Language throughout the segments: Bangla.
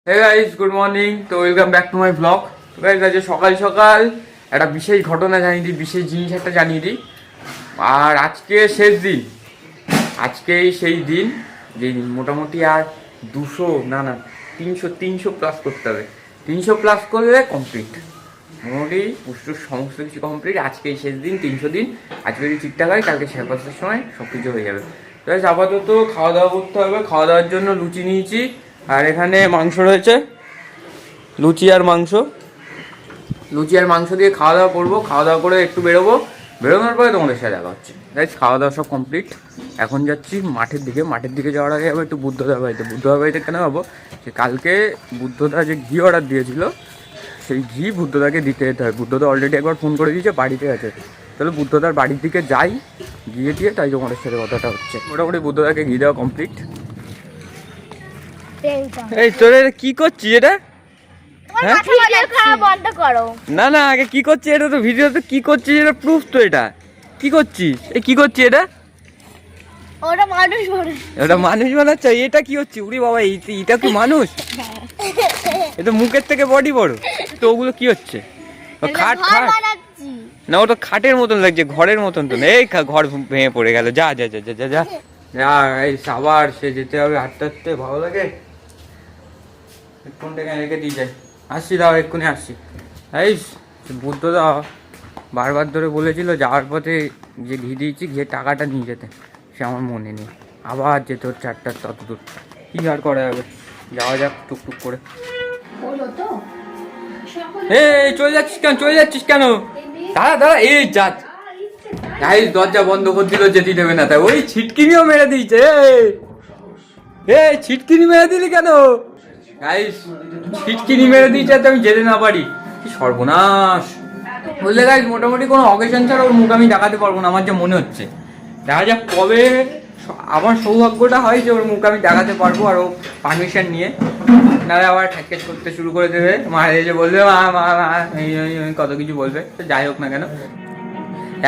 হে গাইস, গুড মর্নিং। তো welcome back to my blog. তো গাইস, আজকে সকাল সকাল একটা বিশেষ ঘটনা জানিয়ে দিই, বিশেষ জিনিস একটা জানিয়ে দিই। আর আজকে শেষ দিন, আজকেই সেই দিন যে মোটামুটি আর 300 প্লাস করতে হবে। 300 প্লাস করলে কমপ্লিট, মোটামুটি পুষ্টুর সমস্ত কিছু কমপ্লিট। আজকেই শেষ দিন, 300 দিন। আজকে যদি ঠিকঠাক হয় কালকে 5:30 সময় সব কিছু হয়ে যাবে। তো গাইস, আপাতত খাওয়া দাওয়া করতে হবে। খাওয়া দাওয়ার জন্য লুচি নিয়েছি, আর এখানে মাংস রয়েছে, লুচি আর মাংস দিয়ে খাওয়া দাওয়া করবো। খাওয়া দাওয়া করে একটু বেরোনোর পরে তোমাদের সাথে দেখা হচ্ছে। গাইস, খাওয়া দাওয়া সব কমপ্লিট। এখন যাচ্ছি মাঠের দিকে যাওয়ার আগে আবার একটু বুদ্ধদার বাড়িতে কেন যাবো? যে কালকে বুদ্ধদা যে ঘি অর্ডার দিয়েছিল, সেই ঘি বুদ্ধদাকে দিতে যেতে হয়। বুদ্ধদা অলরেডি একবার ফোন করে দিয়েছে, বাড়িতে আছে। তাহলে বুদ্ধদার বাড়ির দিকে যাই, গিয়ে দিয়ে তাই তোমাদের সাথে কথাটা হচ্ছে। মোটামুটি বুদ্ধদাকে ঘি দেওয়া কমপ্লিট। এই তোর কি করছিস এটা? না না, আগে কি করছিস এটা? তো ভিডিওতে কি করছিস এটা প্রুফ তো। এটা কি করছিস? কি করছিস এটা? ওটা মানুষ বানাচ্ছে। এটা কি হচ্ছে? উড়ি বাবা, এটা কি মানুষ? এটা মুখের থেকে বডি বড়। তো ওগুলো কি হচ্ছে? খাট না, ওটা খাটের মতন লাগছে, ঘরের মতন তো। এই ঘর ভেঙে পড়ে গেল। যা যা যা যা যা যা। এই আবার সে যেতে হবে হাঁটতে হাঁটতে, ভালো লাগে। ফোনটা রেখে দিয়ে যায়। আসছি, দাও এক্ষুনি আসছি। এই বুদ্ধদা বারবার ধরে বলেছিল যাওয়ার পথে যে ঘি দিয়েছি, ঘিয়ের টাকাটা নিয়ে যেতে। সে আমার মনে নেই, আবার যেতে হচ্ছে 8টার তত দূর। কি আর করা যাবে, যাওয়া যাক টুকটুক করে। এই চলে যাচ্ছিস কেন? দাঁড়া, এই যা। গাইস, দরজা বন্ধ করে দিল, যেতে দেবে না। তাই ওই ছিটকিনিও মেরে দিয়েছে। এই ছিটকিনি মেরে দিলি কেন? গাইস, ছিটকিনি মেরে দিয়েছে যাতে আমি যেতে না পারি। কি সর্বনাশ! বুঝলে গাইস, মোটামুটি কোনো অকেশন ছাড়া ওর মুখ আমি দেখাতে পারবো না, আমার যা মনে হচ্ছে। দেখা যাক কবে আমার সৌভাগ্যটা হয় যে ওর মুখ আমি দেখাতে পারবো, আর ও পারমিশন নিয়ে। নাহলে আবার ঠ্যাকেজ করতে শুরু করে দেবে, মায়ের এসে বলবে মা কত কিছু বলবে। যাই হোক না কেন,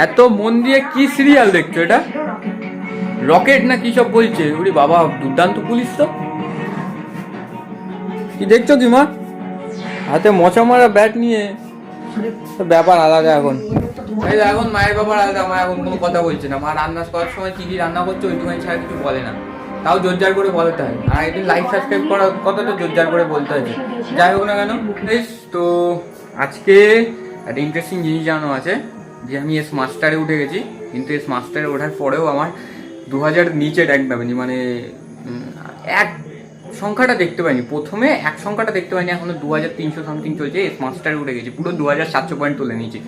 এত মন দিয়ে কি সিরিয়াল দেখছো? এটা রকেট না কি সব বলছে? উরি বাবা, দুর্দান্ত পুলিশ তো। কি দেখছো কি মা? হাতে মোচা মারা ব্যাট নিয়ে। ব্যাপার আলাদা এখন। এখন মায়ের ব্যাপার আলাদা। মা এখন কোনো কথা বলছে না। মা রান্না করার সময় কি রান্না করছে ওইটুখানি ছাড়া কিছু বলে না। তাও জোরজার করে বলতে হয়। আর একদিন লাইক সাবস্ক্রাইব করার কথা তো জোরজার করে বলতে হয়েছে। যাই হোক না কেন, তো আজকে একটা ইন্টারেস্টিং জিনিস জানানো আছে যে আমি এস মাস্টারে উঠে গেছি। কিন্তু এস মাস্টারে ওঠার পরেও আমার 2000 নিচে ট্যাগ নামেনি, মানে এক সংখ্যাটা দেখতে পাইনি। প্রথমে এক সংখ্যাটা দেখতে পাইনি, এখনো 2300 সামথিং চলছে। এস মাস্টারে উঠে গেছি, পুরো 2700 পয়েন্ট তুলে নিয়েছি।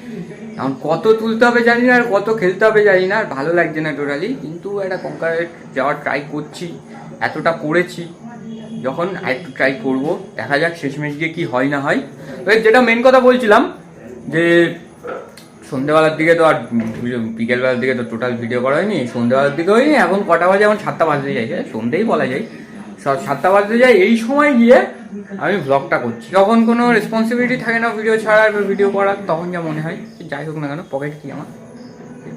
এখন কত তুলতে হবে জানি না, আর কত খেলতে হবে জানি না, আর ভালো লাগছে না টোটালি। কিন্তু একটা কনকারেট যাওয়ার ট্রাই করছি, এতটা করেছি যখন আরেকটু ট্রাই করবো। দেখা যাক শেষমেশ গিয়ে কি হয় না হয়। যেটা মেন কথা বলছিলাম, যে সন্ধ্যেবেলার দিকে তো আর বিকেলবেলার দিকে তো টোটাল ভিডিও করা হয়নি। সন্ধ্যেবেলার দিকে হয়নি। এখন কটা বাজে? এখন 7টা বাজতে যায়, সন্ধ্যেই বলা যায়। 7টা বাজতে যায়। এই সময় গিয়ে আমি ব্লগটা করছি, যখন কোনো রেসপন্সিবিলিটি থাকে না ভিডিও ছাড়ার বা ভিডিও করার, তখন যা মনে হয়। যাই হোক না কেন, পকেটে কি আমার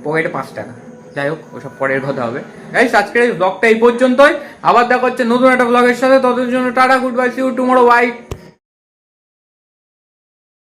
পকেটে 5 টাকা। যাই হোক, ওসব পরের কথা হবে। গাইস, আজকের এই ব্লগটা এই পর্যন্তই। আবার দেখা হচ্ছে নতুন একটা ব্লগের সাথে। ততদিনের জন্য tata, goodbye, see you tomorrow, by.